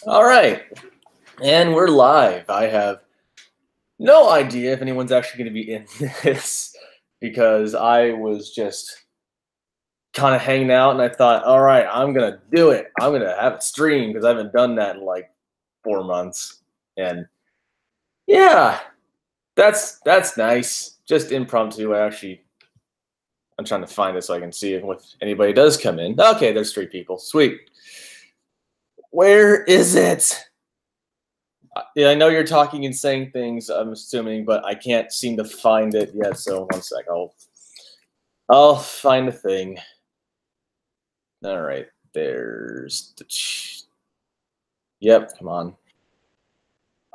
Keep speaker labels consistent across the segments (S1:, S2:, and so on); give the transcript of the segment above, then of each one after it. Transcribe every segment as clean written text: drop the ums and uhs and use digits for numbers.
S1: All right, and we're live. I have no idea if anyone's actually going to be in this because I was just kind of hanging out and I thought, all right, I'm going to do it. I'm going to have it stream because I haven't done that in like 4 months. And yeah, that's nice. Just impromptu. I'm trying to find it so I can see if anybody does come in. Okay, there's 3 people. Sweet. Where is it? Yeah, I know you're talking and saying things, I'm assuming, but I can't seem to find it yet. So 1 sec, I'll find the thing. All right, there's the. Yep, come on.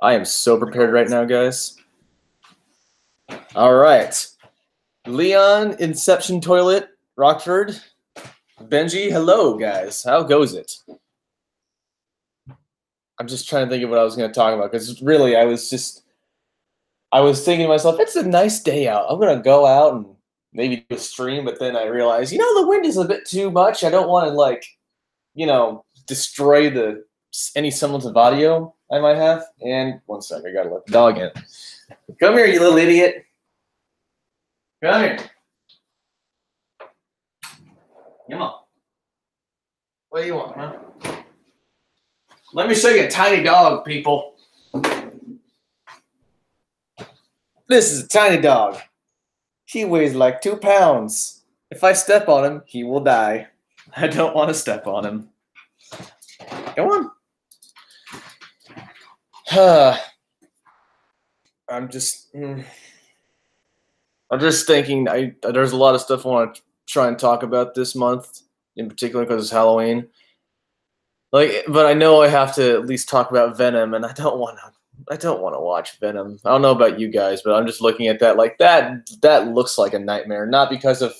S1: I am so prepared right now, guys. All right, Leon, Inception Toilet, Rockford, Benji. Hello, guys. How goes it? I'm just trying to think of what I was going to talk about because really, I was thinking to myself, it's a nice day out. I'm gonna go out and maybe do a stream, but then I realized, the wind is a bit too much. I don't want to destroy any semblance of audio I might have. And 1 sec, I gotta let the dog in. Come here, you little idiot. Come here. Come on. What do you want, huh? Let me show you a tiny dog, people. This is a tiny dog. He weighs like 2 pounds. If I step on him, he will die. I don't want to step on him. Come on. I'm just thinking. There's a lot of stuff I want to try and talk about this month, in particular because it's Halloween. But I know I have to at least talk about Venom, and I don't want to watch Venom. I don't know about you guys, but I'm just looking at that like that looks like a nightmare. Not because of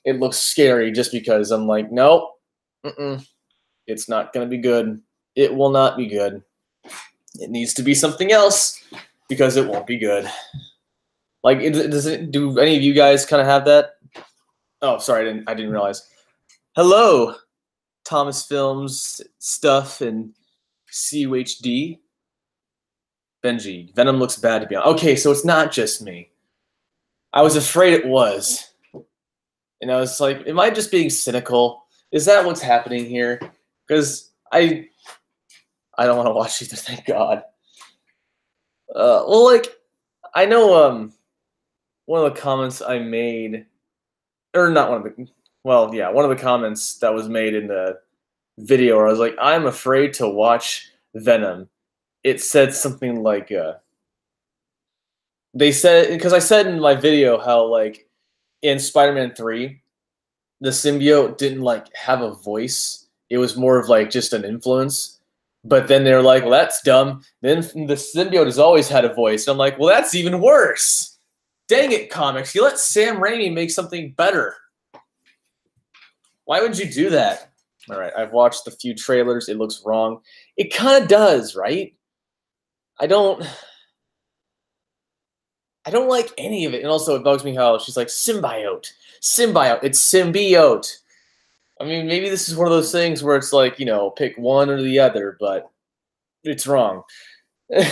S1: it looks scary, just because I'm like, nope, it's not gonna be good. It will not be good. It needs to be something else because it won't be good. Do any of you guys kind of have that? Oh, sorry, I didn't realize. Hello, Thomas Films stuff and CUHD. Benji, Venom looks bad to be honest. Okay, so it's not just me. I was afraid it was. And I was like, am I just being cynical? Is that what's happening here? Because I don't want to watch either, thank God. I know one of the comments I made, or not one of the, well, yeah, one of the comments that was made in the video where I was like, I'm afraid to watch Venom. It said something like, they said, because I said in my video how, in Spider-Man 3, the symbiote didn't, have a voice. It was more of, just an influence. But then they're like, well, that's dumb. Then the symbiote has always had a voice. And I'm like, well, that's even worse. Dang it, comics. You let Sam Raimi make something better. Why would you do that? All right, I've watched a few trailers. It looks wrong. It kind of does, right? I don't like any of it. And also, it bugs me how she's like, symbiote. Symbiote. It's symbiote. I mean, maybe this is one of those things where it's like, pick one or the other, but it's wrong. I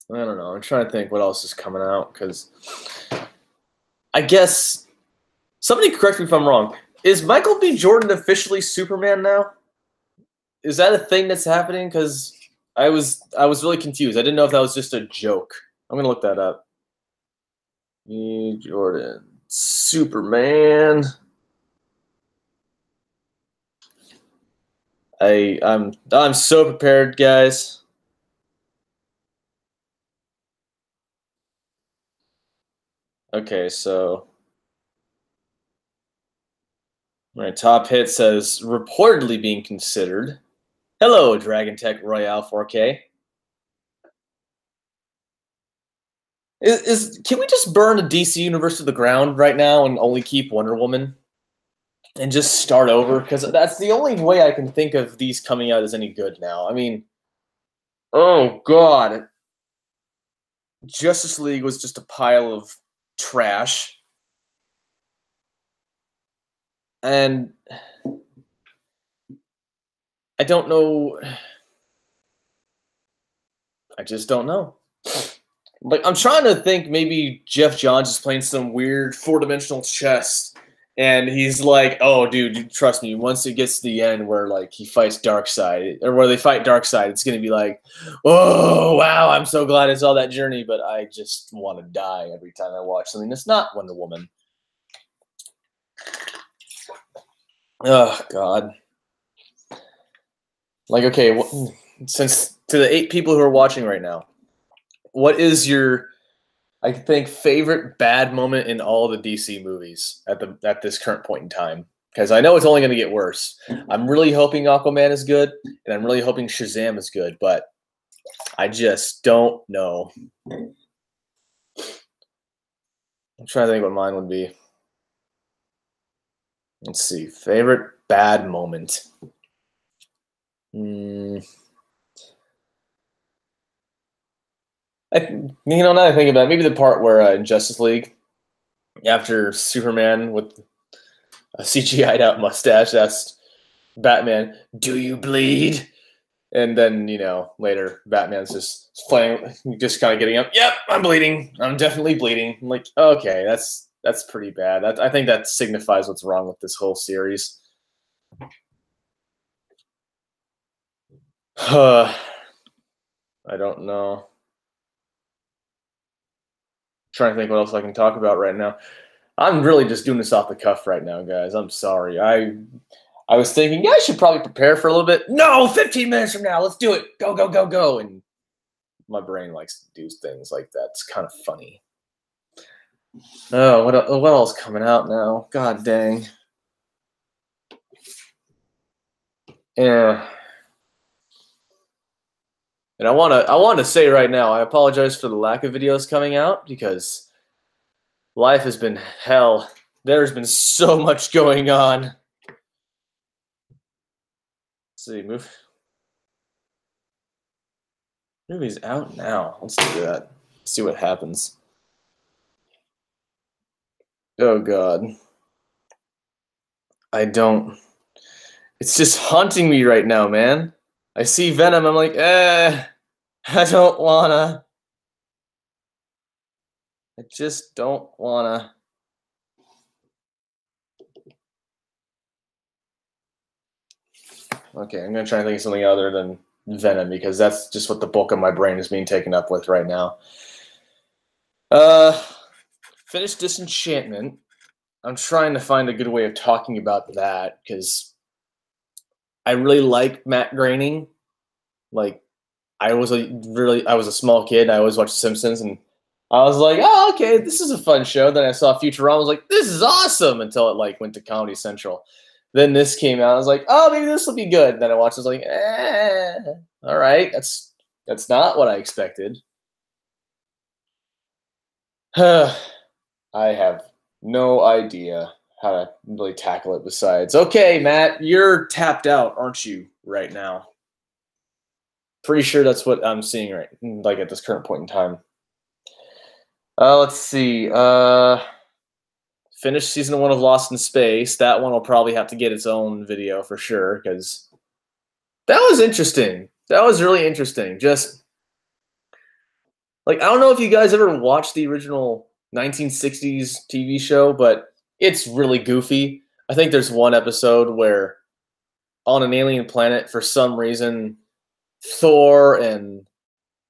S1: don't know. I'm trying to think what else is coming out, because I guess somebody correct me if I'm wrong. Is Michael B. Jordan officially Superman now? Is that a thing that's happening? Because I was really confused. I didn't know if that was just a joke. I'm gonna look that up. B. Jordan, Superman. I'm so prepared, guys. Okay, so my top hit says reportedly being considered. Hello, Dragon Tech Royale 4K. Can we just burn the DC universe to the ground right now and only keep Wonder Woman and just start over? Because that's the only way I can think of these coming out as any good now. I mean, oh God, Justice League was just a pile of trash. And I don't know. I just don't know. Like I'm trying to think maybe Jeff Johns is playing some weird four-dimensional chess. And he's like, "Oh, dude, trust me. Once it gets to the end, where like he fights Darkseid, or where they fight Darkseid, it's gonna be like, oh wow, I'm so glad it's all that journey, but I just want to die every time I watch something that's not Wonder Woman." Oh God. Like, okay, since to the 8 people who are watching right now, what is your, I think, favorite bad moment in all the DC movies at this current point in time? Because I know it's only going to get worse. I'm really hoping Aquaman is good, and I'm really hoping Shazam is good, but I just don't know. I'm trying to think what mine would be. Let's see. Favorite bad moment. Now that I think about it, maybe the part where in Justice League, after Superman with a CGI'd out mustache, that's Batman, "Do you bleed?" And then, later Batman's just playing, just kind of getting up. "Yep, I'm bleeding. I'm definitely bleeding." I'm like, okay, that's pretty bad. I think that signifies what's wrong with this whole series. I don't know. Trying to think what else I can talk about right now. I'm really just doing this off the cuff right now, guys. I'm sorry. I was thinking, yeah, I should probably prepare for a little bit. No, 15 minutes from now, let's do it. Go, go, go, go. And my brain likes to do things like that. It's kind of funny. Oh, what else coming out now? God dang. Yeah. And I want to say right now, I apologize for the lack of videos coming out because life has been hell. There's been so much going on. Let's see, movie's out now. Let's do that. See what happens. Oh God. It's just haunting me right now, man. I see Venom, I'm like, I don't wanna. I just don't wanna. Okay, I'm gonna try and think of something other than Venom because that's just what the bulk of my brain is being taken up with right now. Finished Disenchantment. I'm trying to find a good way of talking about that because I really like Matt Groening. Like, I was a small kid. I always watched Simpsons, and I was like, oh, okay, this is a fun show. Then I saw Futurama. I was like, this is awesome until it went to Comedy Central. Then this came out. I was like, oh, maybe this will be good. And then I watched. I was like, all right, that's not what I expected. I have no idea how to really tackle it. Besides, okay, Matt, you're tapped out, aren't you, right now? Pretty sure that's what I'm seeing right, like at this current point in time. Let's see. Finished season 1 of Lost in Space. That one will probably have to get its own video for sure because that was interesting. That was really interesting. Just like I don't know if you guys ever watched the original 1960s TV show, but it's really goofy. I think there's one episode where on an alien planet, for some reason, Thor and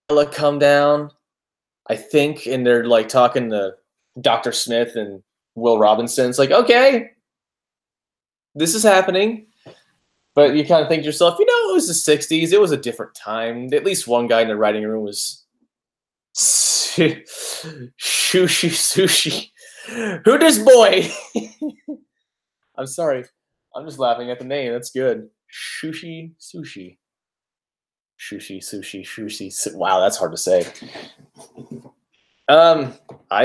S1: Ella come down, I think, and they're like talking to Dr. Smith and Will Robinson. It's like, okay, this is happening. But you kind of think to yourself, it was the 60s. It was a different time. At least one guy in the writing room was sushi. Who this boy? I'm sorry. I'm just laughing at the name. That's good. Sushi. Wow, that's hard to say. I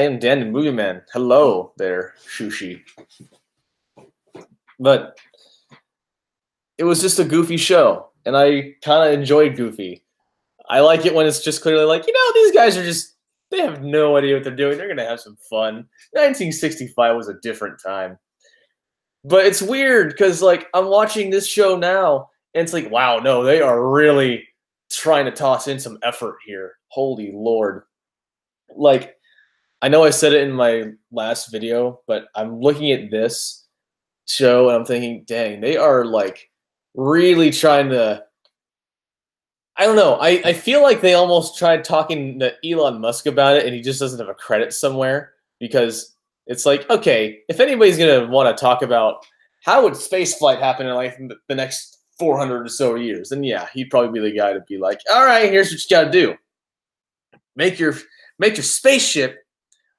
S1: am Dan the Movie Man. Hello there, Shushi. But it was just a goofy show, and I kind of enjoyed Goofy. I like it when it's just clearly like, these guys are they have no idea what they're doing. They're going to have some fun. 1965 was a different time. But it's weird because, I'm watching this show now, And it's like, wow, no, they are really trying to toss in some effort here. Holy Lord. Like, I know I said it in my last video, but I'm looking at this show and I'm thinking, dang, they are like really trying to. I don't know. I feel like they almost tried talking to Elon Musk about it and he just doesn't have a credit somewhere because it's like, okay, if anybody's going to want to talk about how would space flight happen in like the next 400 or so years, then yeah, he'd probably be the guy to be like, all right, here's what you got to do. Make your spaceship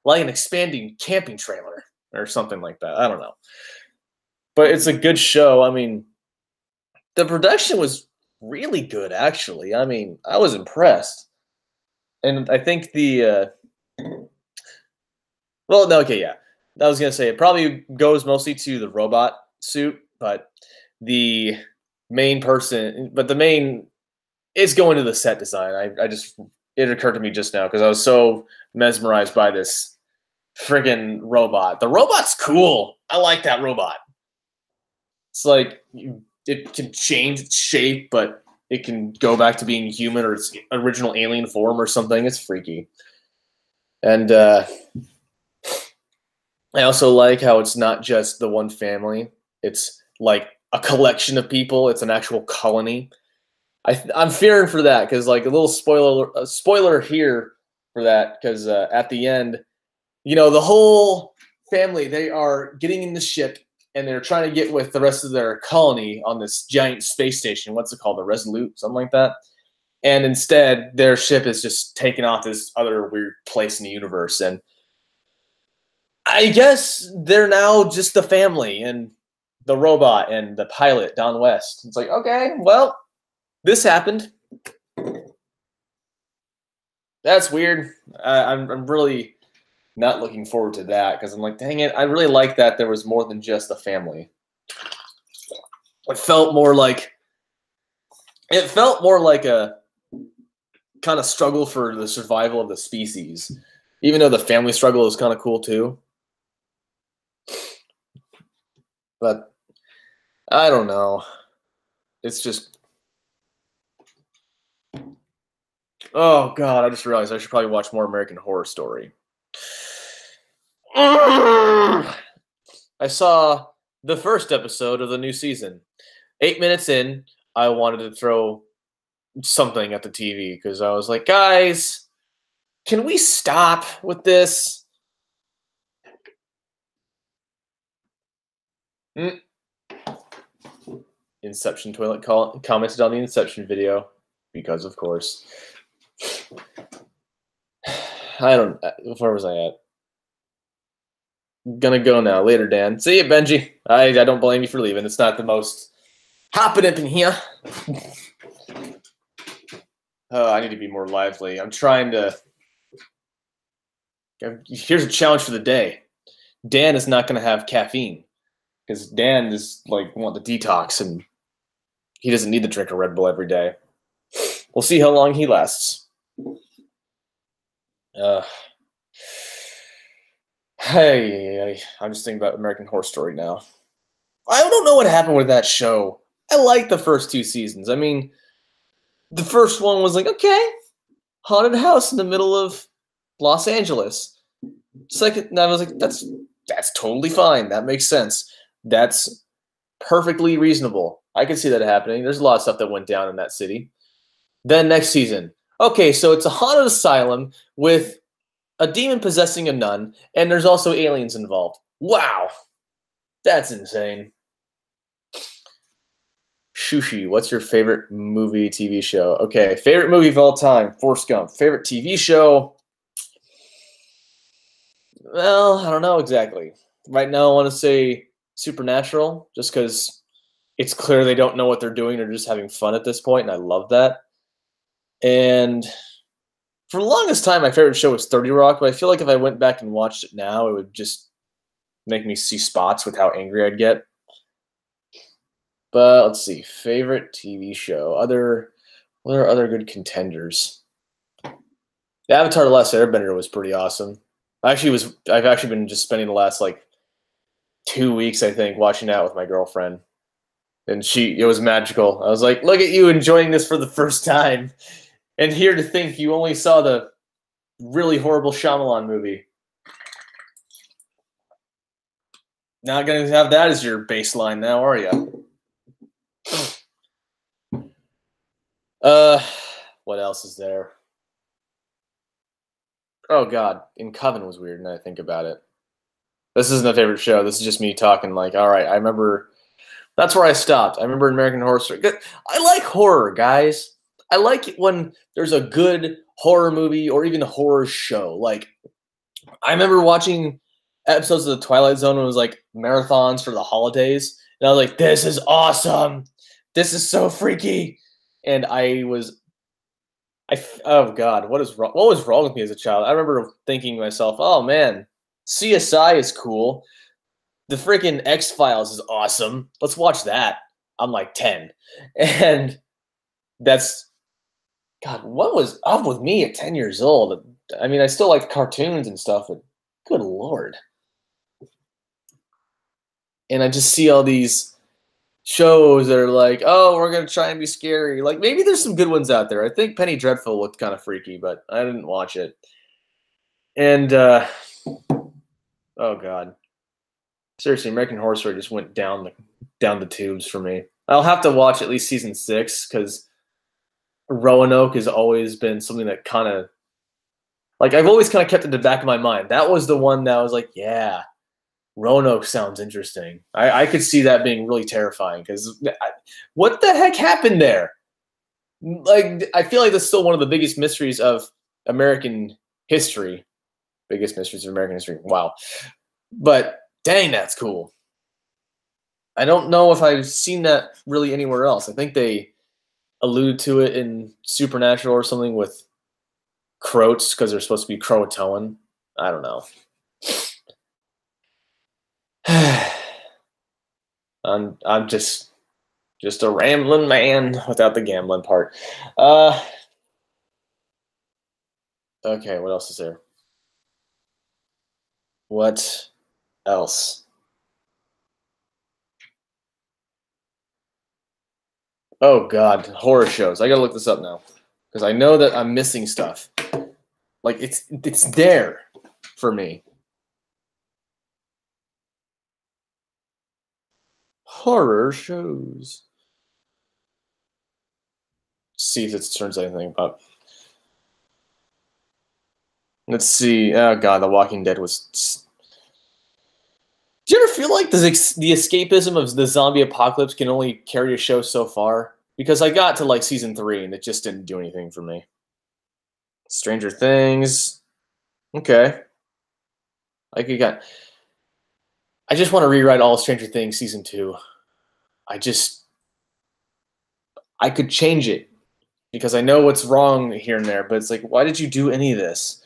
S1: like an expanding camping trailer or something like that. I don't know. But it's a good show. I mean, the production was really good, actually. I mean, I was impressed. And I think well, no, okay, yeah. I was going to say it probably goes mostly to the robot suit, but the the main is going to the set design. It occurred to me just now because I was so mesmerized by this friggin' robot. The robot's cool. I like that robot. It's like it can change its shape, but it can go back to being human or its original alien form or something. It's freaky. And I also like how it's not just the one family. It's like a collection of people. It's an actual colony. I'm fearing for that because, like, a little spoiler here for that because at the end, the whole family, they are getting in the ship and they're trying to get with the rest of their colony on this giant space station. What's it called? The Resolute, something like that. And instead, their ship is just taken off this other weird place in the universe. And I guess they're now just the family and the robot and the pilot, Don West. It's like, okay, well, this happened. That's weird. I'm really not looking forward to that because I'm like, dang it, I really like that there was more than just a family. It felt more like a kind of struggle for the survival of the species, even though the family struggle is kind of cool too. But I don't know. It's just, oh God, I just realized I should probably watch more American Horror Story. I saw the first episode of the new season. 8 minutes in, I wanted to throw something at the TV because I was like, guys, can we stop with this? Inception Toilet commented on the Inception video because, of course. Where was I at? Gonna go now. Later, Dan. See you, Benji. I don't blame you for leaving. It's not the most hopping up in here. Oh, I need to be more lively. I'm trying to. Here's a challenge for the day. Dan is not going to have caffeine because Dan is like want the detox and he doesn't need to drink a Red Bull every day. We'll see how long he lasts. Hey, I'm just thinking about American Horror Story now. I don't know what happened with that show. I liked the first 2 seasons. I mean, the first one was like, okay, haunted house in the middle of Los Angeles. Second, I was like, that's totally fine. That makes sense. That's perfectly reasonable. I can see that happening. There's a lot of stuff that went down in that city. Then next season, okay, so it's a haunted asylum with a demon possessing a nun, and there's also aliens involved. Wow, that's insane. Shushi, what's your favorite movie, TV show? Okay, favorite movie of all time, Forrest Gump. Favorite TV show? Well, I don't know exactly. Right now, I want to say Supernatural, just because it's clear they don't know what they're doing. They're just having fun at this point, and I love that. And for the longest time, my favorite show was 30 Rock, but I feel like if I went back and watched it now, it would just make me see spots with how angry I'd get. But let's see, favorite TV show. What are other good contenders? The Avatar: The Last Airbender was pretty awesome. I've actually been just spending the last like 2 weeks, I think, watching that with my girlfriend. And it was magical. I was like, look at you enjoying this for the first time. And here to think you only saw the really horrible Shyamalan movie. Not going to have that as your baseline now, are you? What else is there? Oh God, In Coven was weird. Now I think about it. This isn't a favorite show. This is just me talking. Like, all right, I remember. That's where I stopped. I remember American Horror Story. I like horror, guys. I like it when there's a good horror movie or even a horror show. Like, I remember watching episodes of The Twilight Zone when it was like marathons for the holidays, and I was like, "This is awesome! This is so freaky!" And oh God, what was wrong with me as a child? I remember thinking to myself, "Oh man, CSI is cool. The freaking X-Files is awesome. Let's watch that." I'm like 10, and that's God. What was up with me at 10 years old? I mean, I still like cartoons and stuff, but good Lord. And I just see all these shows that are like, oh, we're gonna try and be scary. Like maybe there's some good ones out there. I think Penny Dreadful looked kind of freaky, but I didn't watch it. And oh God, seriously, American Horror Story just went down the tubes for me. I'll have to watch at least season 6 because Roanoke has always been something that kind of like I've always kind of kept it in the back of my mind. That was the one that I was like, yeah, Roanoke sounds interesting. I could see that being really terrifying because what the heck happened there? Like, I feel like that's still one of the biggest mysteries of American history. Biggest mysteries of American history. Wow. But dang, that's cool. I don't know if I've seen that really anywhere else. I think they allude to it in Supernatural or something with Croats because they're supposed to be Croatoan. I don't know. I'm just a rambling man without the gambling part. Okay, what else is there? What else? Oh God, horror shows. I gotta look this up now because I know that I'm missing stuff. Like it's there for me. Horror shows. See if it turns anything up. Let's see. Oh God, The Walking Dead was. Do you ever feel like the escapism of the zombie apocalypse can only carry a show so far? Because I got to like season 3 and it just didn't do anything for me. Stranger Things. Okay. Like you got. I just want to rewrite all Stranger Things season 2. I could change it because I know what's wrong here and there, but it's like, why did you do any of this?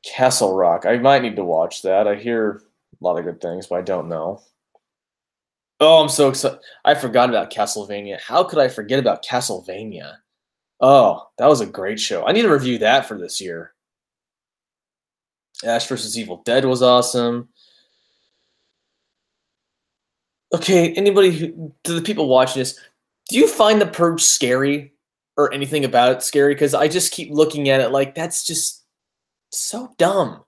S1: Castle Rock. I might need to watch that. I hear a lot of good things, but I don't know. Oh, I'm so excited. I forgot about Castlevania. How could I forget about Castlevania? Oh, that was a great show. I need to review that for this year. Ash vs. Evil Dead was awesome. Okay, to the people watching this, do you find The Purge scary or anything about it scary? Because I just keep looking at it like that's just so dumb.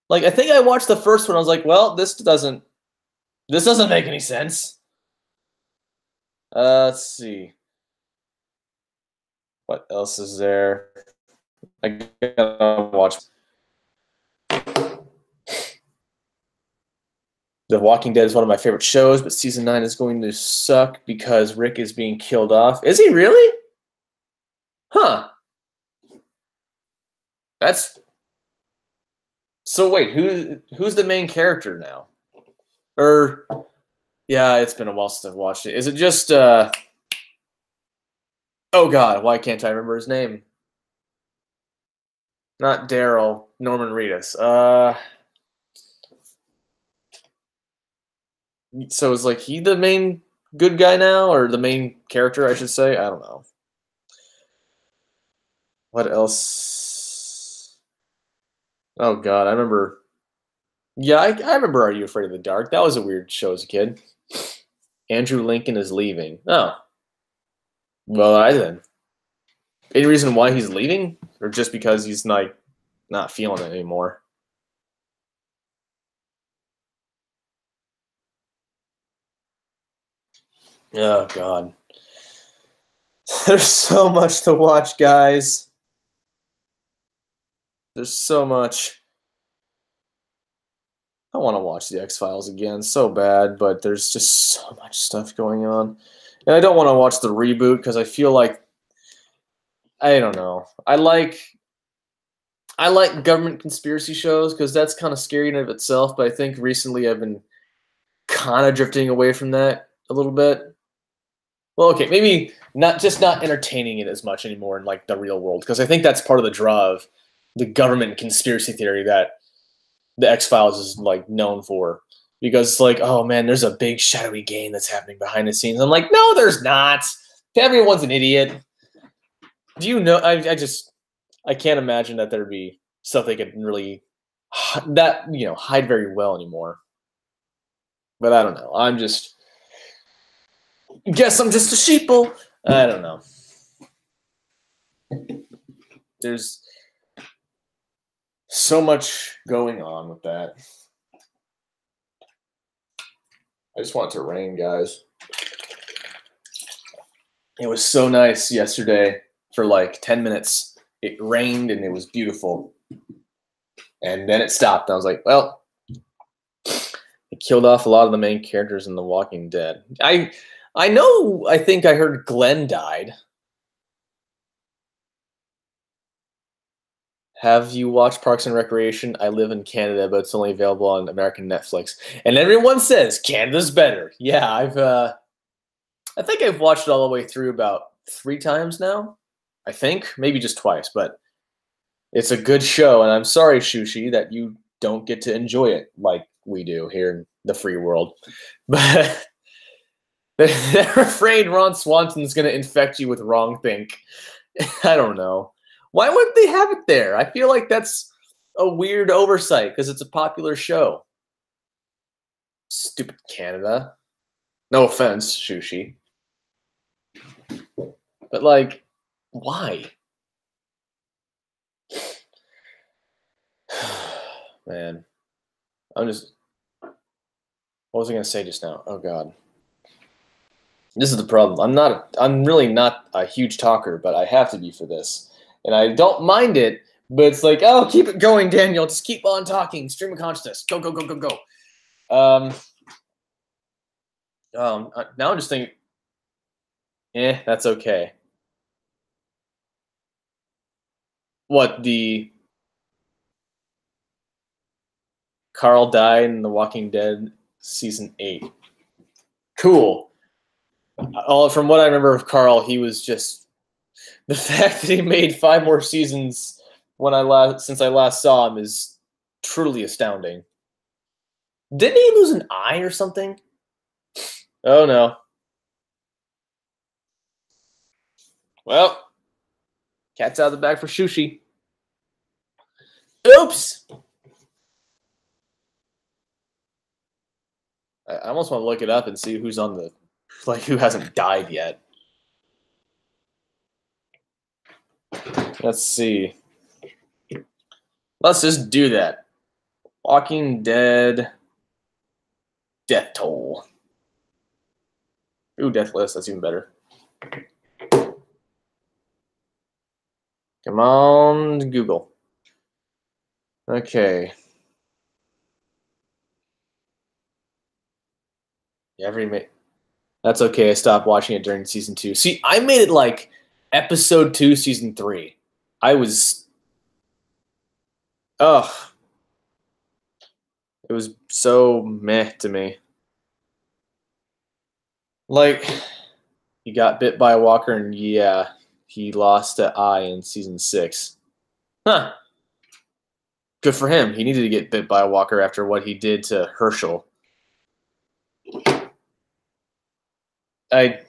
S1: Like I think I watched the first one. I was like, well, this doesn't make any sense. Let's see. What else is there? I gotta watch. The Walking Dead is one of my favorite shows, but season 9 is going to suck because Rick is being killed off. Is he really? Huh. That's so. Wait, who's the main character now? Or yeah, it's been a while since I've watched it. Is it just oh God, why can't I remember his name? Not Daryl, Norman Reedus. So is like he the main good guy now, or the main character, I should say? I don't know. What else? Oh God, I remember. Yeah, I remember Are You Afraid of the Dark? That was a weird show as a kid. Andrew Lincoln is leaving. Oh. Well, I then. Any reason why he's leaving? Or just because he's like not feeling it anymore? Oh God. There's so much to watch, guys. There's so much. I want to watch the X-Files again so bad, but there's just so much stuff going on. And I don't want to watch the reboot because I feel like I don't know. I like government conspiracy shows because that's kind of scary in and of itself, but I think recently I've been kind of drifting away from that a little bit. Well, okay, maybe not entertaining it as much anymore in like the real world because I think that's part of the draw of the government conspiracy theory that the X-Files is like known for. Because it's like, oh man, there's a big shadowy game that's happening behind the scenes. I'm like, no, there's not. Everyone's an idiot. Do you know? I can't imagine that there'd be stuff they could really hide very well anymore. But I don't know. I'm just guess I'm just a sheeple. I don't know. There's so much going on with that. I just want it to rain, guys. It was so nice yesterday for like 10 minutes. It rained and it was beautiful. And then it stopped. I was like, well, it killed off a lot of the main characters in The Walking Dead. I think I heard Glenn died. Have you watched Parks and Recreation? I live in Canada, but it's only available on American Netflix. And everyone says Canada's better. Yeah, I think I've watched it all the way through about 3 times now. I think, maybe just twice, but it's a good show, and I'm sorry, Shushi, that you don't get to enjoy it like we do here in the free world. But they're afraid Ron Swanson's going to infect you with wrong think. I don't know. Why wouldn't they have it there? I feel like that's a weird oversight because it's a popular show. Stupid Canada. No offense, Shushi. But, like, why? Man. What was I going to say just now? Oh, God. This is the problem. I'm really not a huge talker, but I have to be for this. And I don't mind it, but it's like, oh, keep it going, Daniel. Just keep on talking. Stream of consciousness. Go, go, go, go, go. Now I'm just thinking, that's okay. What, the Carl died in The Walking Dead season 8. Cool. From what I remember of Carl, he was just the fact that he made 5 more seasons since I last saw him is truly astounding. Didn't he lose an eye or something? Oh no. Well, cat's out of the bag for Shushi. Oops. I almost want to look it up and see who's on who hasn't died yet. Let's see. Let's just do that. Walking Dead death toll. Ooh, death list. That's even better. Come on, Google. Okay. That's okay. I stopped watching it during season 2. See, I made it like episode 2, season 3. I was. Ugh. It was so meh to me. Like, he got bit by a walker, and yeah, he lost an eye in season 6. Huh. Good for him. He needed to get bit by a walker after what he did to Herschel. What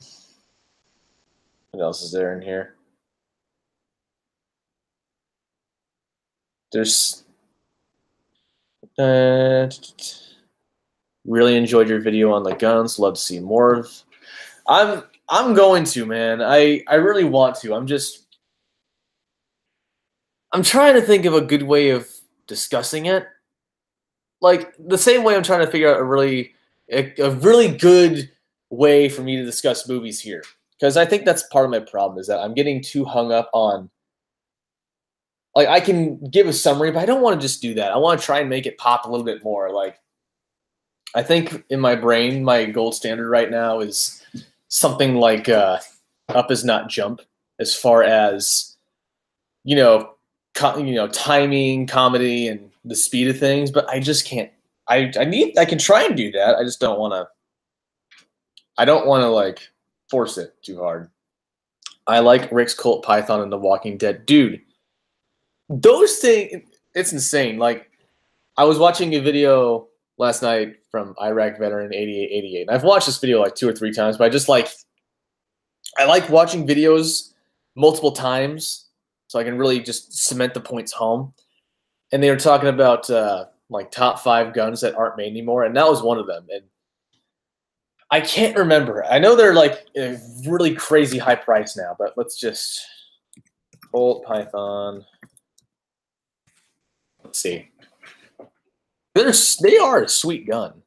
S1: else is there in here? There's Really enjoyed your video on the guns. Love to see more of. I'm going to, man. I really want to. I'm trying to think of a good way of discussing it. Like the same way I'm trying to figure out a really good way for me to discuss movies here. Because I think that's part of my problem is that I'm getting too hung up on, like, I can give a summary, but I don't want to just do that. I want to try and make it pop a little bit more. Like, I think in my brain, my gold standard right now is something like Up Is Not Jump, as far as, timing, comedy, and the speed of things. But I just can't. I can try and do that. I just don't want to. I don't want to like force it too hard. I like Rick's Cult Python and The Walking Dead, dude. Those things, it's insane. Like, I was watching a video last night from Iraq Veteran 8888. And I've watched this video like 2 or 3 times, but I like watching videos multiple times so I can really just cement the points home. And they were talking about like top 5 guns that aren't made anymore, and that was one of them. And I can't remember. I know they're like a really crazy high price now, but let's just Colt Python. Let's see. They are a sweet gun.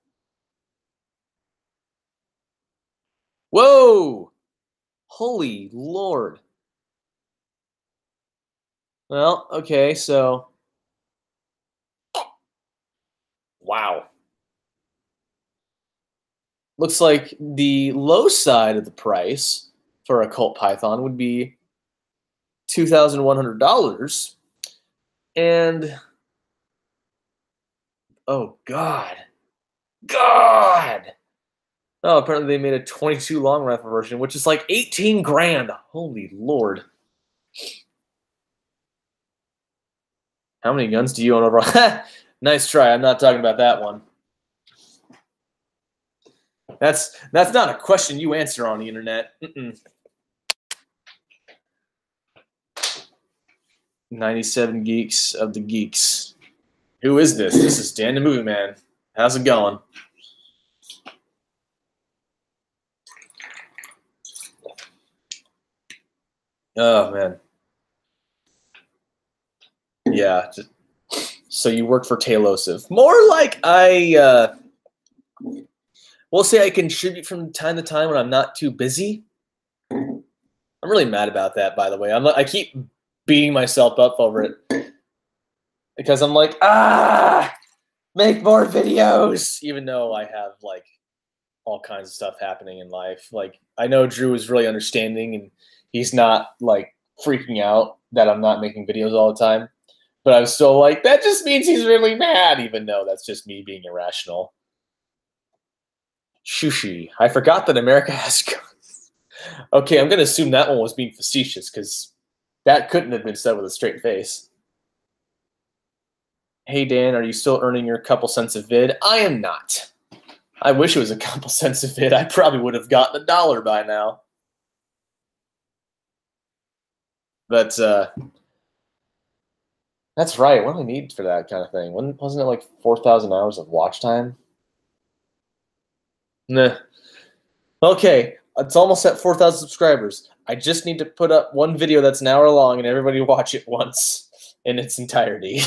S1: Whoa! Holy Lord. Well, okay, so wow. Looks like the low side of the price for a Colt Python would be $2,100. And oh God. Oh, apparently they made a 22 long rifle version, which is like 18 grand. Holy Lord. How many guns do you own overall? Nice try. I'm not talking about that one. That's not a question you answer on the internet. 97 geeks of the geeks. Who is this? This is Dan the Movie Man. How's it going? Oh, man. Yeah. So you work for Tailosive. More like we'll say I contribute from time to time when I'm not too busy. I'm really mad about that, by the way. I keep beating myself up over it because I'm like, make more videos, even though I have like all kinds of stuff happening in life. Like, I know Drew is really understanding and he's not like freaking out that I'm not making videos all the time. But I'm still like, that just means he's really mad, even though that's just me being irrational. Shushi. I forgot that America has guns. Okay, I'm going to assume that one was being facetious because that couldn't have been said with a straight face. Hey, Dan, are you still earning your couple cents a vid? I am not. I wish it was a couple cents a vid. I probably would have gotten $1 by now. But that's right. What do I need for that kind of thing? Wasn't it like 4,000 hours of watch time? Nah. Okay, it's almost at 4,000 subscribers. I just need to put up one video that's an hour long and everybody watch it once in its entirety.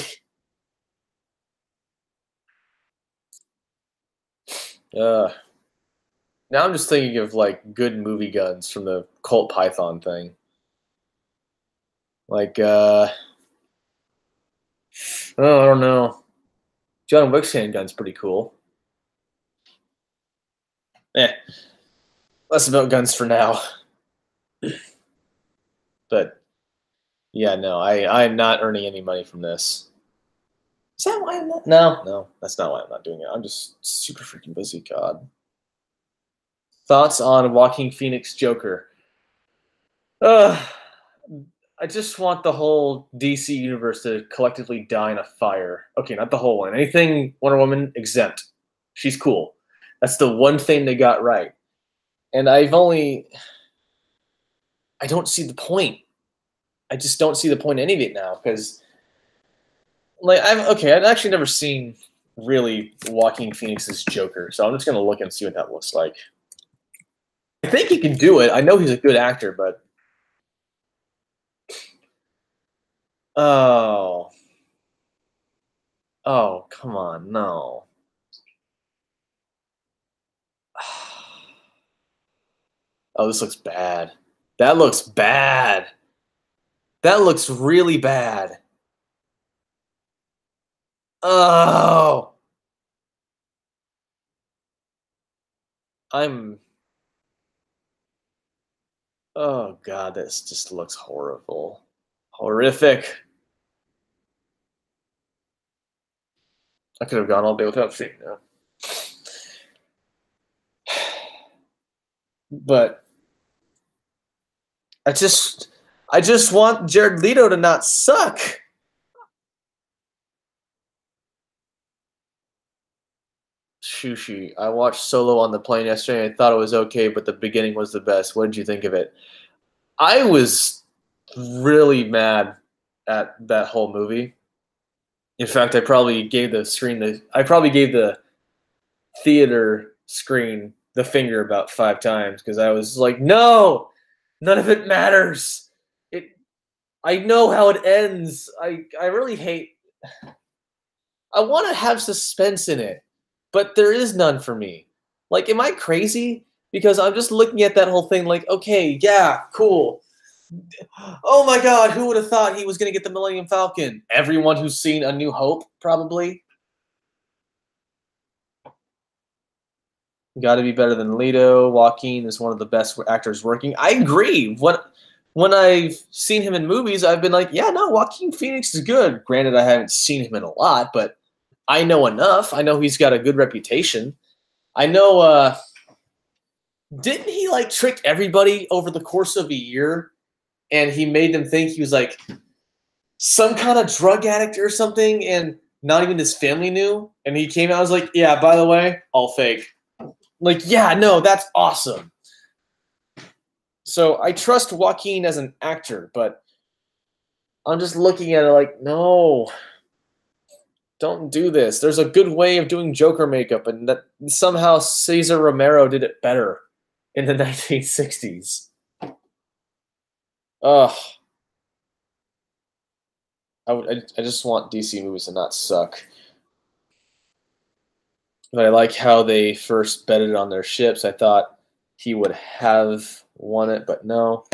S1: Now I'm just thinking of like good movie guns from the Colt Python thing. Like, oh, I don't know. John Wick's handgun's pretty cool. Less about guns for now. But yeah, no, I'm not earning any money from this. Is that why I'm not? No, that's not why I'm not doing it. I'm just super freaking busy, God. Thoughts on Joaquin Phoenix Joker? I just want the whole DC universe to collectively die in a fire. Okay, not the whole one. Anything Wonder Woman exempt. She's cool. That's the one thing they got right. And I don't see the point. I just don't see the point in any of it now because, like, I've actually never seen really Joaquin Phoenix's Joker. So I'm just gonna look and see what that looks like. I think he can do it. I know he's a good actor, but oh, come on, no. Oh, this looks bad. That looks bad. That looks really bad. Oh, I'm. Oh God, this just looks horrible. Horrific. I could have gone all day without seeing that. But I just want Jared Leto to not suck. Shushi. I watched Solo on the plane yesterday and I thought it was okay, but the beginning was the best. What did you think of it? I was really mad at that whole movie. In fact, I probably gave the theater screen the finger about 5 times because I was like, no, none of it matters. I know how it ends. I really hate. I want to have suspense in it, but there is none for me. Like, am I crazy? Because I'm just looking at that whole thing like, okay, yeah, cool. Oh my God, who would have thought he was going to get the Millennium Falcon? Everyone who's seen A New Hope, probably. Got to be better than Leto. Joaquin is one of the best actors working. I agree. When I've seen him in movies, I've been like, yeah, no, Joaquin Phoenix is good. Granted, I haven't seen him in a lot, but I know enough. I know he's got a good reputation. I know. Didn't he like trick everybody over the course of a year, and he made them think he was like some kind of drug addict or something, and not even his family knew. And he came out and was like, yeah, by the way, all fake. Like, yeah, no, that's awesome. So I trust Joaquin as an actor, but I'm just looking at it like, no, don't do this. There's a good way of doing Joker makeup, and that somehow Cesar Romero did it better in the 1960s. Ugh. I just want DC movies to not suck. But I like how they first betted on their ships. I thought he would have won it, but no.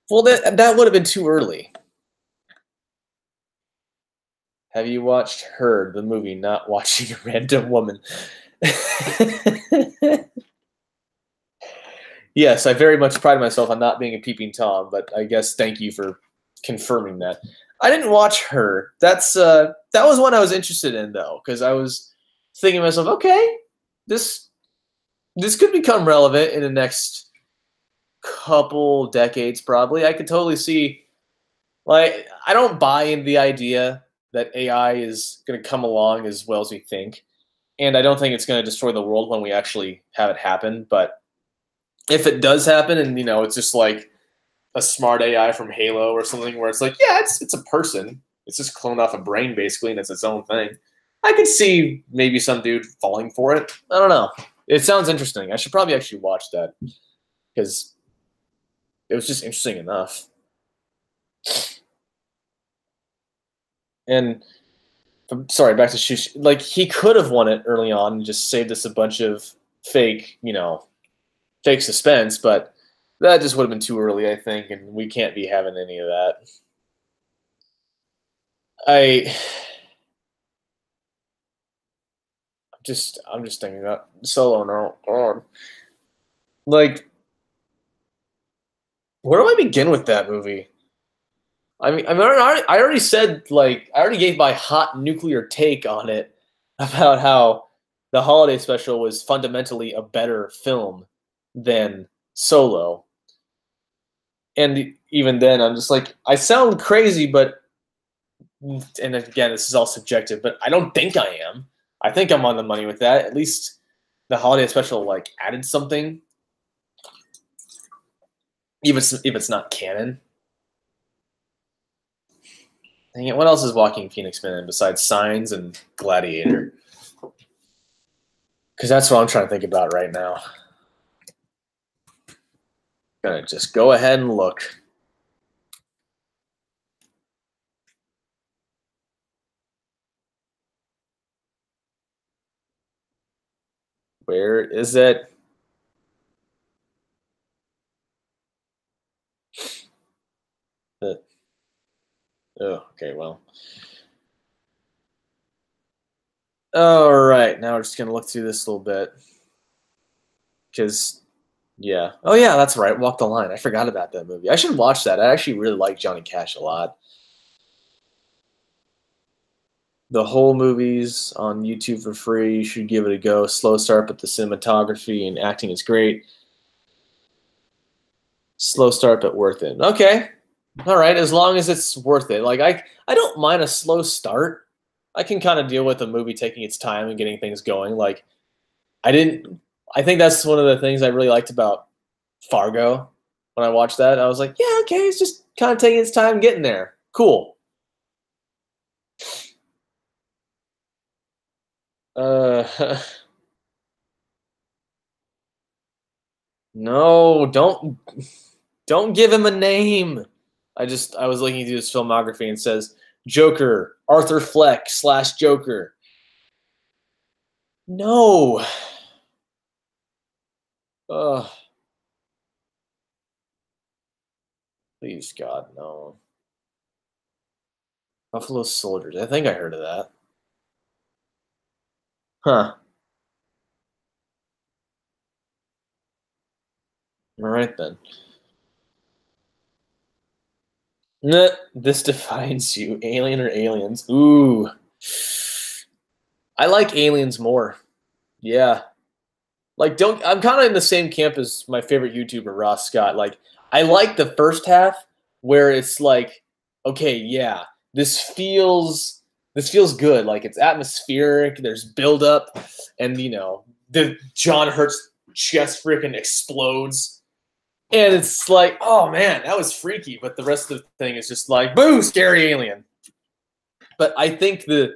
S1: Well, that would have been too early. Have you watched Her, the movie, not watching a random woman? Yes, I very much pride myself on not being a peeping Tom, but I guess thank you for confirming that. I didn't watch Her. That was one I was interested in though, because I was thinking to myself, okay, this could become relevant in the next couple decades, probably. I could totally see. Like, I don't buy into the idea that AI is going to come along as well as we think, and I don't think it's going to destroy the world when we actually have it happen. But if it does happen, and it's just like a smart AI from Halo or something, where it's like, yeah, it's a person, it's just cloned off a brain basically, and it's its own thing. I could see maybe some dude falling for it. I don't know. It sounds interesting. I should probably actually watch that because it was just interesting enough. And I'm sorry, back to Shush. Like, he could have won it early on and just saved us a bunch of fake, fake suspense, but that just would have been too early, I think, and we can't be having any of that. I'm just thinking about Solo now. God. Like, where do I begin with that movie? I already said, like, I already gave my hot nuclear take on it about how the holiday special was fundamentally a better film than Solo. And even then, I'm just like, I sound crazy, but, and again, this is all subjective, but I don't think I am. I think I'm on the money with that. At least the holiday special, like, added something, even if it's not canon. Dang it, what else has Joaquin Phoenix been in besides Signs and Gladiator? that's what I'm trying to think about right now. Gonna just go ahead and look. Where is it? Oh, okay, well. All right, now we're just gonna look through this a little bit. Because, yeah. Oh, yeah, that's right. Walk the Line. I forgot about that movie. I should watch that. I actually really like Johnny Cash a lot. The whole movie's on YouTube for free. You should give it a go. Slow start, but the cinematography and acting is great. Slow start, but worth it. Okay. All right, as long as it's worth it. Like I don't mind a slow start. I can kind of deal with the movie taking its time and getting things going. Like I didn't I think that's one of the things I really liked about Fargo when I watched that. I was like, yeah, okay, it's just kind of taking its time getting there. Cool. Uh no, don't give him a name. I was looking through his filmography and it says Joker, Arthur Fleck / Joker. No. Ugh. Please, God, no. Buffalo Soldiers. I think I heard of that. Huh. All right then. Nah, this defines you. Alien or Aliens? Ooh. I like Aliens more. Yeah. Like, don't. I'm kind of in the same camp as my favorite YouTuber, Ross Scott. Like, I like the first half where it's like, okay, yeah, this feels good. Like it's atmospheric. There's buildup, and the John Hurt's chest freaking explodes, and it's like, oh man, that was freaky. But the rest of the thing is just like, boo, scary alien. But I think the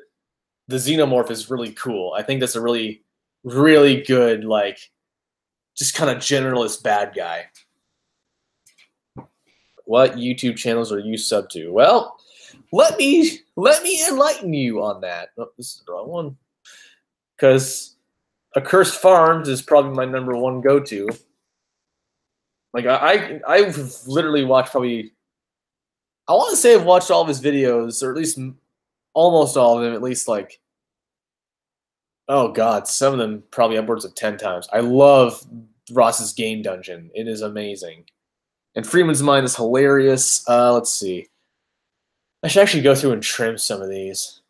S1: xenomorph is really cool. I think that's a really, really good, like, just kind of generalist bad guy. What YouTube channels are you sub to? Well, let me enlighten you on that. Oh, this is the wrong one. Because Accursed Farms is probably my number one go-to. Like I've literally watched probably, I want to say I've watched all of his videos, or at least almost all of them, at least like, oh god, some of them probably upwards of 10 times. I love Ross's Game Dungeon. It is amazing. And Freeman's Mind is hilarious. Let's see. I should actually go through and trim some of these.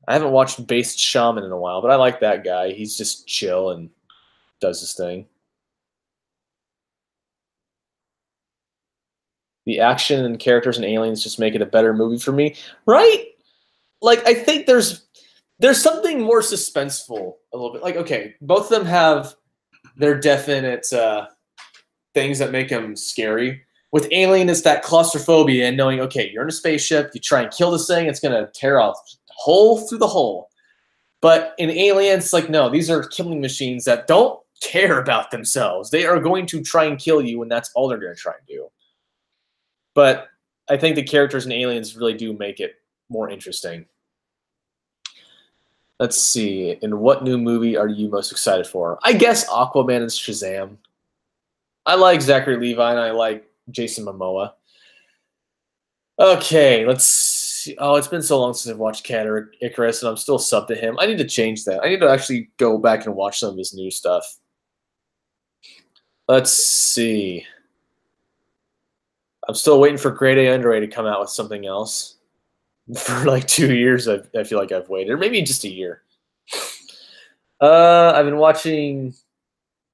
S1: I haven't watched Based Shaman in a while, but I like that guy. He's just chill and does his thing. The action and characters and aliens just make it a better movie for me, right? Like I think there's something more suspenseful a little bit. Like okay, both of them have their definite things that make them scary. With Alien, it's that claustrophobia and knowing, okay, you're in a spaceship, you try and kill this thing, it's gonna tear off hole through the hole. But in Aliens, like no, these are killing machines that don't care about themselves. They are going to try and kill you, and that's all they're going to try and do. But I think the characters in Aliens really do make it more interesting. Let's see. In what new movie are you most excited for? I guess Aquaman and Shazam. I like Zachary Levi and I like Jason Momoa. Okay, let's see. Oh, it's been so long since I've watched Cat Icarus, and I'm still sub to him. I need to change that. I need to actually go back and watch some of his new stuff. Let's see. I'm still waiting for Grade A Underrated to come out with something else. For like 2 years, I feel like I've waited, or maybe just a year. I've been watching.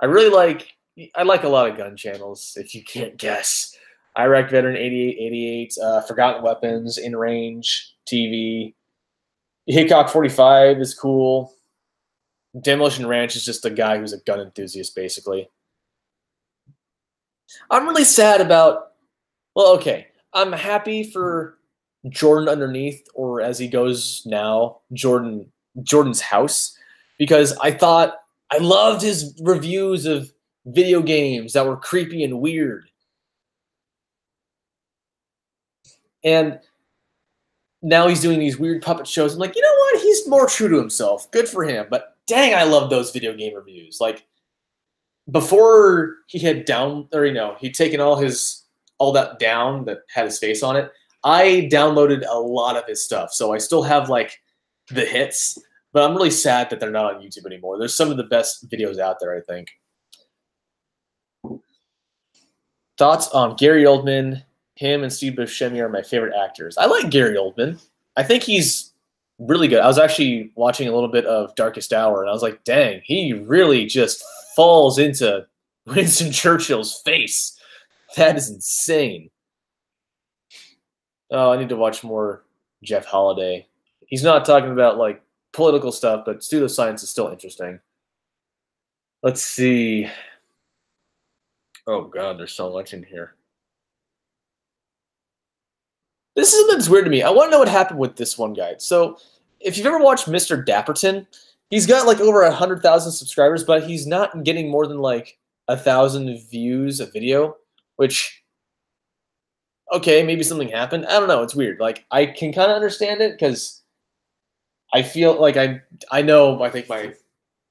S1: I like a lot of gun channels. If you can't guess, Iraq Veteran 8888, Forgotten Weapons, In Range TV, Hickok 45 is cool. Demolition Ranch is just a guy who's a gun enthusiast, basically. I'm really sad about. Well, okay, I'm happy for Jordan Underneath, or as he goes now, Jordan's House. because I loved his reviews of video games that were creepy and weird. And now he's doing these weird puppet shows. I'm like, you know what? He's more true to himself. Good for him. But dang, I love those video game reviews. Like before he had he'd taken all that down that had his face on it. I downloaded a lot of his stuff, so I still have like the hits. But I'm really sad that they're not on YouTube anymore. There's some of the best videos out there, I think. Thoughts on Gary Oldman? Him and Steve Buscemi are my favorite actors. I like Gary Oldman. I think he's really good. I was actually watching a little bit of Darkest Hour, and I was like, dang, he really just falls into Winston Churchill's face. That is insane. Oh, I need to watch more Jeff Holiday. He's not talking about like political stuff, but pseudoscience is still interesting. Let's see. Oh God, there's so much in here. This is something that's weird to me. I want to know what happened with this one guy. So, if you've ever watched Mr. Dapperton, he's got like over 100,000 subscribers, but he's not getting more than like 1,000 views a video, which, okay, maybe something happened. I don't know. It's weird. Like, I can kind of understand it because I feel like I think my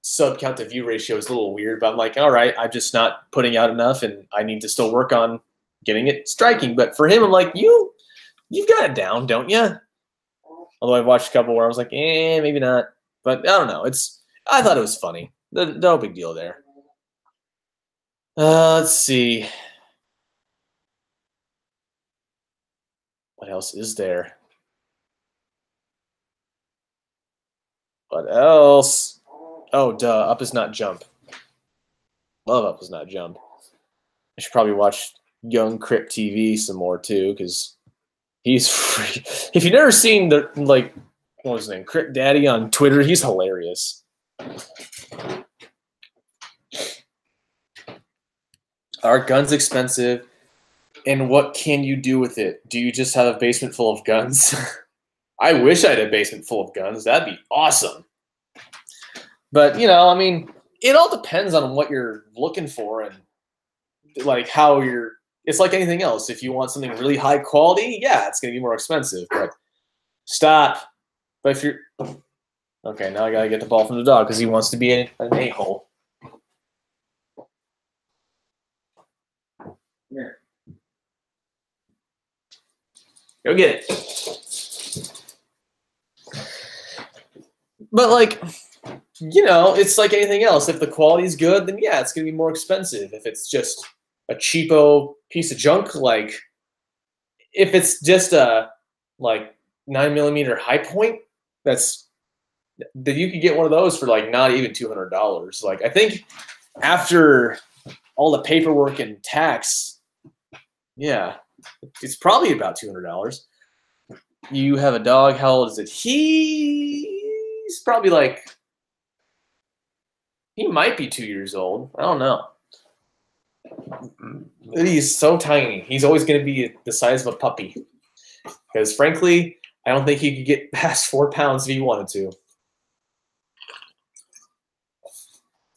S1: sub count to view ratio is a little weird, but I'm like, all right, I'm just not putting out enough and I need to still work on getting it striking. But for him, I'm like, you've got it down, don't you? Although I've watched a couple where I was like, maybe not. But I don't know. I thought it was funny. No big deal there. Let's see. What else is there? What else? Oh, duh. Up is not jump. Love Up is not jump. I should probably watch Young Crip TV some more too, because he's free. If you've never seen what was his name? Crip Daddy on Twitter, he's hilarious. Are guns expensive? And what can you do with it? Do you just have a basement full of guns? I wish I had a basement full of guns. That'd be awesome. But, I mean, it all depends on what you're looking for and like how it's like anything else. If you want something really high quality, yeah, it's going to be more expensive. But stop. But if you're okay, now I got to get the ball from the dog because he wants to be an a-hole. Here. Go get it. But it's like anything else. If the quality's good, then yeah, it's gonna be more expensive. If it's just a cheapo piece of junk, like if it's just a 9mm high point, that you could get one of those for not even $200. Like I think after all the paperwork and tax, yeah, it's probably about $200. You have a dog. How old is it? He's probably he might be 2 years old. I don't know. He's so tiny. He's always going to be the size of a puppy. Because frankly, I don't think he could get past 4 pounds if he wanted to.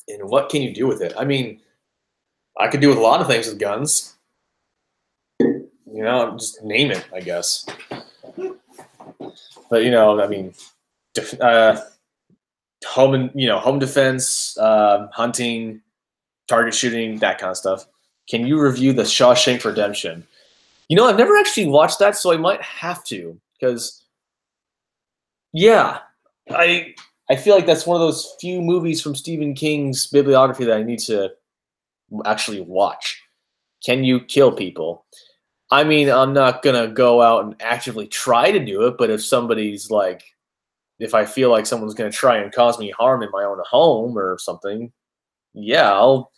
S1: And what can you do with it? I mean, I could do with a lot of things with guns. Just name it, I guess. But I mean, home defense, hunting, target shooting, that kind of stuff. Can you review the Shawshank Redemption? I've never actually watched that, so I might have to because, yeah, I feel like that's one of those few movies from Stephen King's bibliography that I need to actually watch. Can you kill people? I mean, I'm not going to go out and actively try to do it, but if somebody's if I feel like someone's going to try and cause me harm in my own home or something, yeah, I'll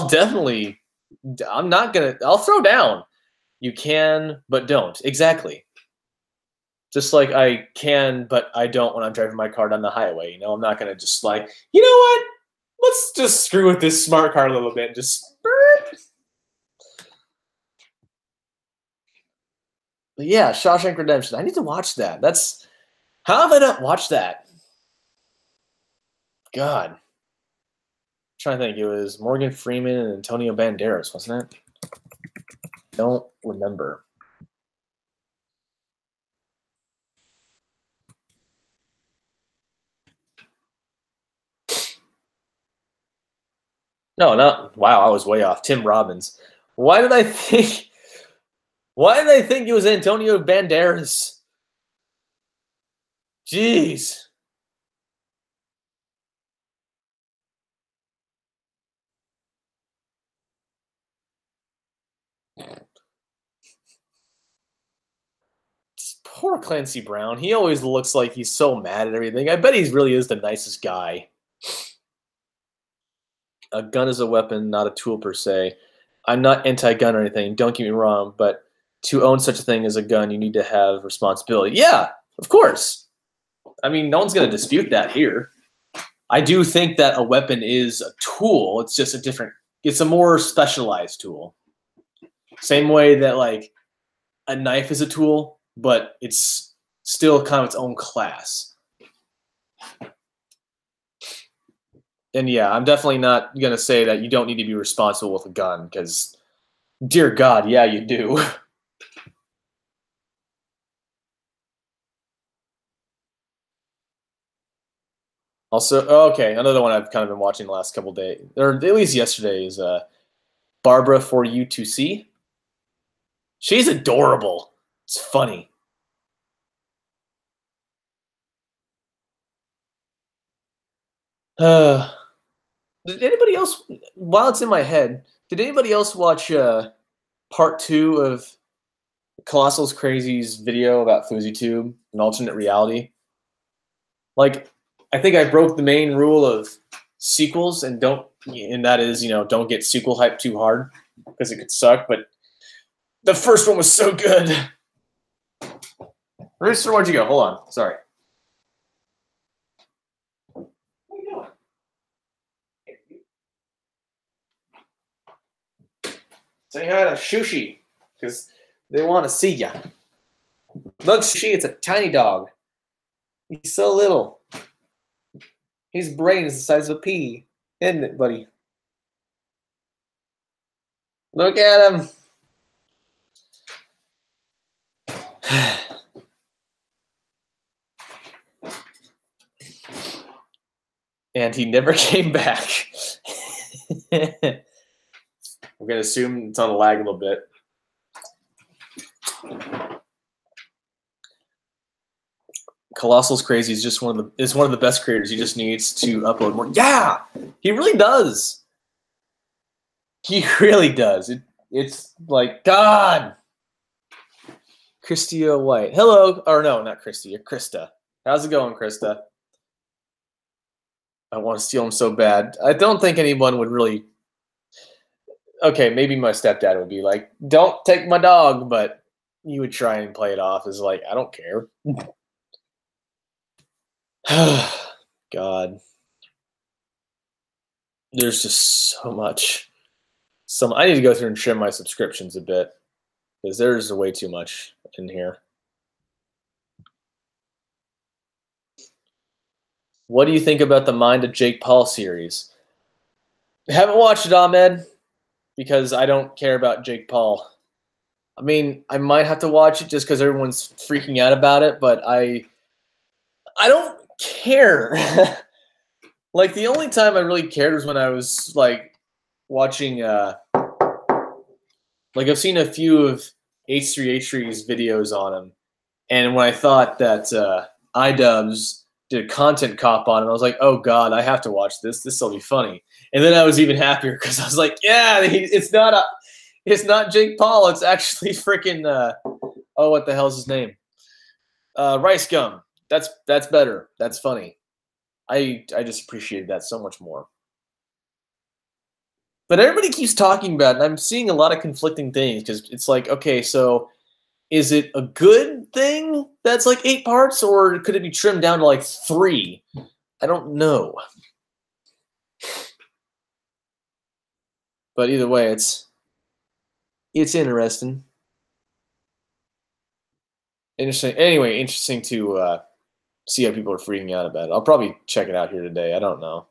S1: definitely, I'll throw down. You can, but don't. Exactly. Just like I can, but I don't when I'm driving my car down the highway. I'm not going to just you know what? Let's just screw with this smart car a little bit and just But yeah, Shawshank Redemption. I need to watch that. How have I not watched that? God. I'm trying to think. It was Morgan Freeman and Antonio Banderas, wasn't it? Don't remember. No, not wow. I was way off. Tim Robbins. Why did I think? Why did I think it was Antonio Banderas? Jeez. Poor Clancy Brown. He always looks like he's so mad at everything. I bet he really is the nicest guy. A gun is a weapon, not a tool per se. I'm not anti-gun or anything. Don't get me wrong, but to own such a thing as a gun, you need to have responsibility. Yeah, of course. I mean, no one's going to dispute that here. I do think that a weapon is a tool. It's just a different. It's a more specialized tool. Same way that like a knife is a tool, but it's still kind of its own class. And yeah, I'm definitely not going to say that you don't need to be responsible with a gun because, dear God, yeah, you do. Also, okay, another one I've kind of been watching the last couple of days, or at least yesterday, is Barbara for You to See. She's adorable. It's funny. Uh, did anybody else, while it's in my head, did anybody else watch part 2 of Colossal's Crazy's video about FouseyTube and alternate reality? Like, I think I broke the main rule of sequels and that is, don't get sequel hype too hard because it could suck. But the first one was so good. Rooster, where'd you go? Hold on. Sorry. What are you doing? Say hi to Shushi because they want to see ya. Look, Shushi, it's a tiny dog. He's so little. His brain is the size of a pea, isn't it, buddy? Look at him. And he never came back. We're going to assume it's on a lag a little bit. Colossal's Crazy is just one of the best creators. He just needs to upload more. Yeah, he really does. He really does. It's like God. Christia White. Hello. Or no, not Christia. Krista. How's it going, Krista? I want to steal him so bad. I don't think anyone would really. Okay, maybe my stepdad would be like, "Don't take my dog," but you would try and play it off as like, "I don't care." God, there's just so much. I need to go through and trim my subscriptions a bit because there's way too much in here. What do you think about the Mind of Jake Paul series? I haven't watched it, Ahmed, because I don't care about Jake Paul. I mean, I might have to watch it just because everyone's freaking out about it, but I don't care. Like the only time I really cared was when I was like watching like I've seen a few of H3H3's videos on him, and when I thought that iDubbbz did a content cop on him, I was like, oh God, I have to watch this. This will be funny. And then I was even happier because I was like, yeah, it's not Jake Paul. It's actually freaking oh, what the hell's his name? Rice Gum. That's better. That's funny. I just appreciated that so much more. But everybody keeps talking about it, and I'm seeing a lot of conflicting things because it's like, okay, so is it a good thing that's like 8 parts, or could it be trimmed down to like 3? I don't know. But either way, it's interesting. Interesting. Anyway, interesting to see how people are freaking out about it. I'll probably check it out here today. I don't know.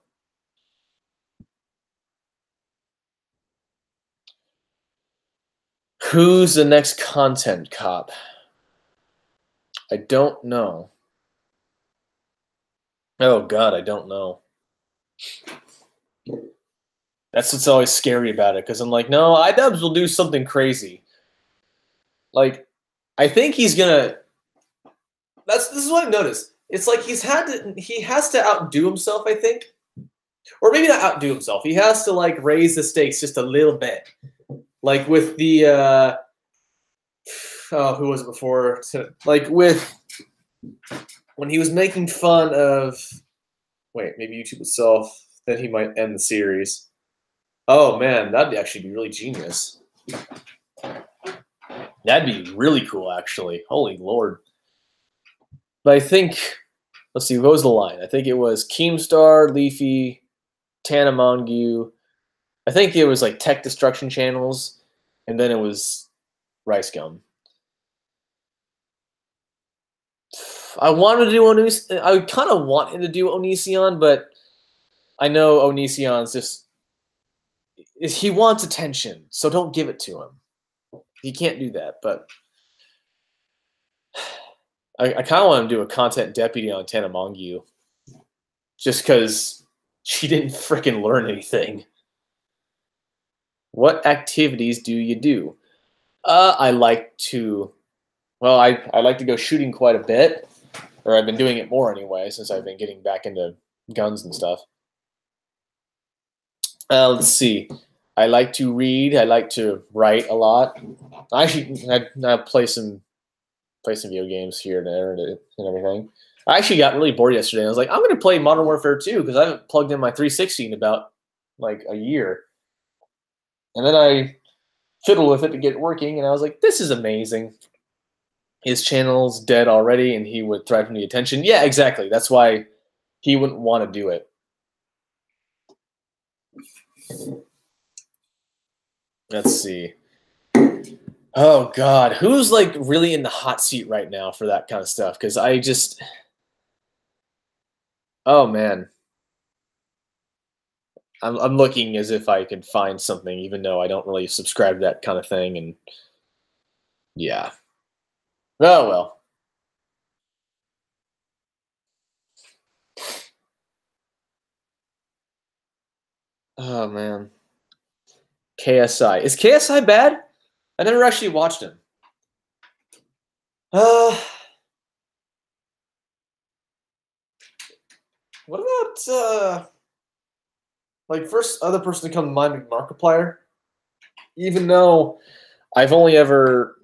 S1: Who's the next content cop? I don't know. Oh God, I don't know. That's what's always scary about it, because I'm like, no, iDubbbz will do something crazy. Like, I think he's gonna. This is what I've noticed. It's like he has to outdo himself, I think, or maybe not outdo himself. He has to like raise the stakes just a little bit, like with the who was it before? Like with when he was making fun of, wait, maybe YouTube itself. Then he might end the series. Oh man, that'd actually be really genius. That'd be really cool, actually. Holy Lord. But I think, let's see, what was the line? I think it was Keemstar, Leafy, Tana Mongeau. I think it was like Tech Destruction Channels, and then it was Rice Gum. I wanted to do Onision. I kind of want him to do Onision, but I know Onision's just, he wants attention, so don't give it to him. He can't do that, but I kind of want him to do a content deputy on Tana Mongeau, just because she didn't freaking learn anything. What activities do you do? I like to, well, I like to go shooting quite a bit, or I've been doing it more anyway since I've been getting back into guns and stuff. Let's see. I like to read. I like to write a lot. I play some video games here and there and everything. I actually got really bored yesterday. I was like, I'm going to play Modern Warfare 2 because I haven't plugged in my 360 in about like a year. And then I fiddled with it to get it working, and I was like, this is amazing. His channel's dead already, and he would thrive from the attention. Yeah, exactly. That's why he wouldn't want to do it. Let's see. Oh God, who's like really in the hot seat right now for that kind of stuff? Because I just, oh man, I'm looking as if I could find something, even though I don't really subscribe to that kind of thing. And yeah, oh well. Oh man, KSI, is KSI bad? I never actually watched him. What about like first other person to come to mind, Markiplier? Even though I've only ever,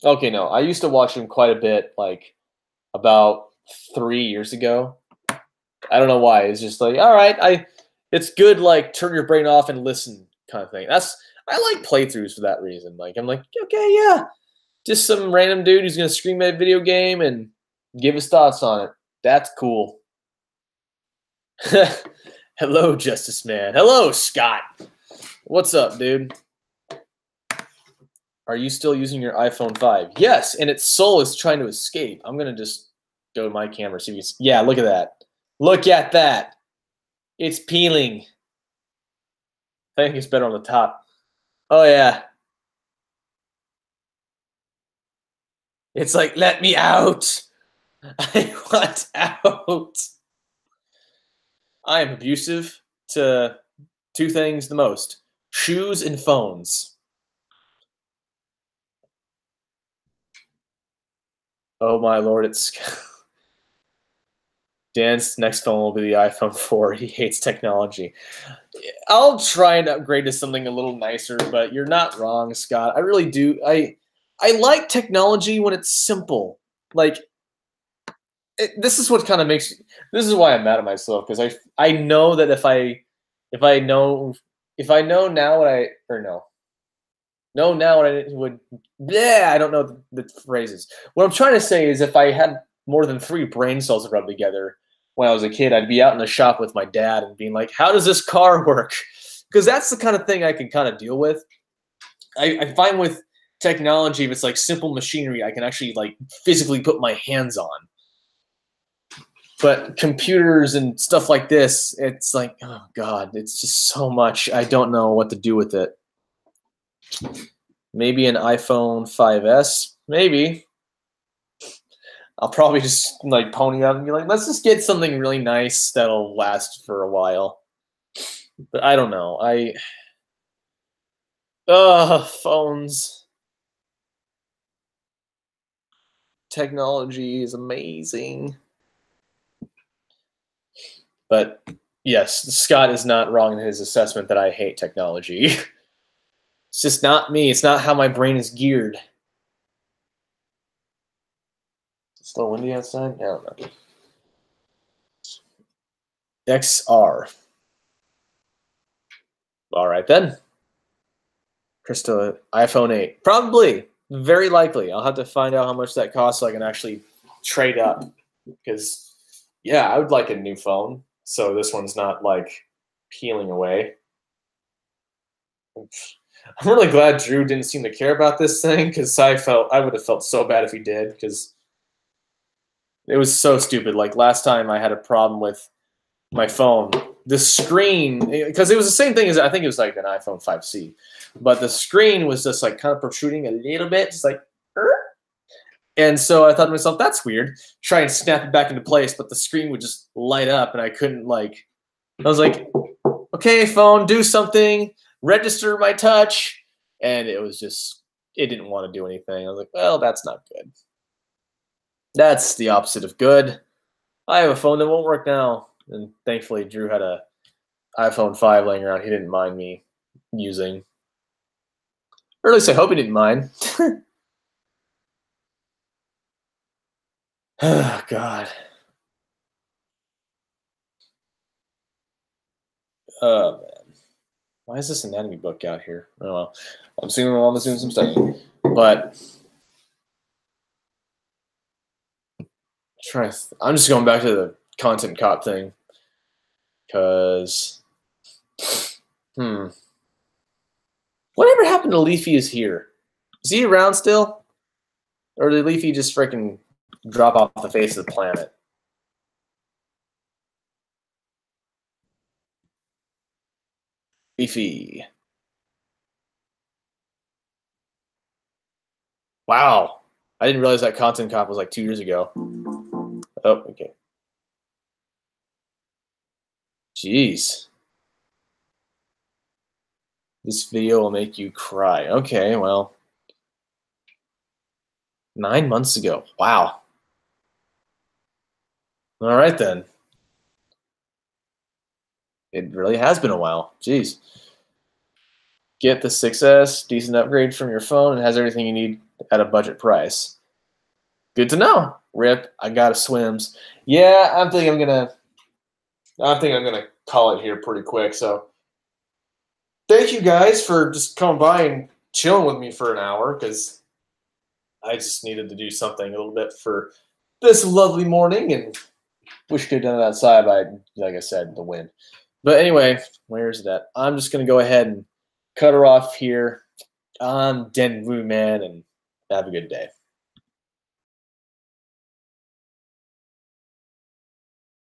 S1: okay, no, I used to watch him quite a bit, like about 3 years ago. I don't know why. It's just like, all right, it's good, like turn your brain off and listen kind of thing. I like playthroughs for that reason. Like I'm like, okay, yeah, just some random dude who's gonna scream at a video game and give his thoughts on it. That's cool. Hello, Justice Man. Hello, Scott. What's up, dude? Are you still using your iPhone 5? Yes, and its soul is trying to escape. I'm going to just go to my camera. See if you can, yeah, look at that. Look at that. It's peeling. I think it's better on the top. Oh, yeah. It's like, let me out. I want out. I am abusive to two things the most: shoes and phones. Oh my Lord, it's Dan's next phone will be the iPhone 4. He hates technology. I'll try and upgrade to something a little nicer, but you're not wrong, Scott. I really do. I like technology when it's simple. Like this is what kind of makes. This is why I'm mad at myself, because I know that if I know now what I know now what I would. Yeah, I don't know the phrases. What I'm trying to say is, if I had more than 3 brain cells to rub together when I was a kid, I'd be out in the shop with my dad and being like, "How does this car work?" Because that's the kind of thing I can kind of deal with. I find with technology, if it's like simple machinery, I can actually like physically put my hands on. But computers and stuff like this, it's like, oh God, it's just so much. I don't know what to do with it. Maybe an iPhone 5S, maybe. I'll probably just like pony up and be like, let's just get something really nice that'll last for a while. But I don't know. Phones. Technology is amazing. But yes, Scott is not wrong in his assessment that I hate technology. It's just not me. It's not how my brain is geared. It's still windy outside? I don't know. XR. All right then. Krista, iPhone 8. Probably. Very likely. I'll have to find out how much that costs so I can actually trade up. Because, yeah, I would like a new phone. So this one's not, like, peeling away. I'm really glad Drew didn't seem to care about this thing because I would have felt so bad if he did because it was so stupid. Like last time I had a problem with my phone. The screen, because it was the same thing as I think it was like an iPhone 5C, but the screen was just like kind of protruding a little bit, just like, and so I thought to myself, that's weird. Try and snap it back into place, but the screen would just light up, and I couldn't like. I was like, okay, phone, do something, register my touch, and it was just, it didn't want to do anything. I was like, well, that's not good. That's the opposite of good. I have a phone that won't work now. And thankfully, Drew had a iPhone 5 laying around he didn't mind me using. Or at least I hope he didn't mind. Oh, God. Oh, man. Why is this anatomy book out here? Oh, well. I'm assuming my mom is doing some studying. But I'm just going back to the content cop thing. Because, whatever happened to Leafy is here? Is he around still? Or did Leafy just freaking drop off the face of the planet? Leafy. Wow. I didn't realize that content cop was like 2 years ago. Oh, okay. Jeez. This video will make you cry. Okay, well. 9 months ago. Wow. All right, then. It really has been a while. Jeez. Get the 6S, decent upgrade from your phone. It has everything you need at a budget price. Good to know. Rip, I got a swims. Yeah, I think I'm gonna call it here pretty quick. So thank you guys for just coming by and chilling with me for an hour because I just needed to do something a little bit for this lovely morning and wish I could have done it outside by, like I said, the wind. But anyway, where's that? I'm just going to go ahead and cut her off here. I'm Den Wu Man, and have a good day.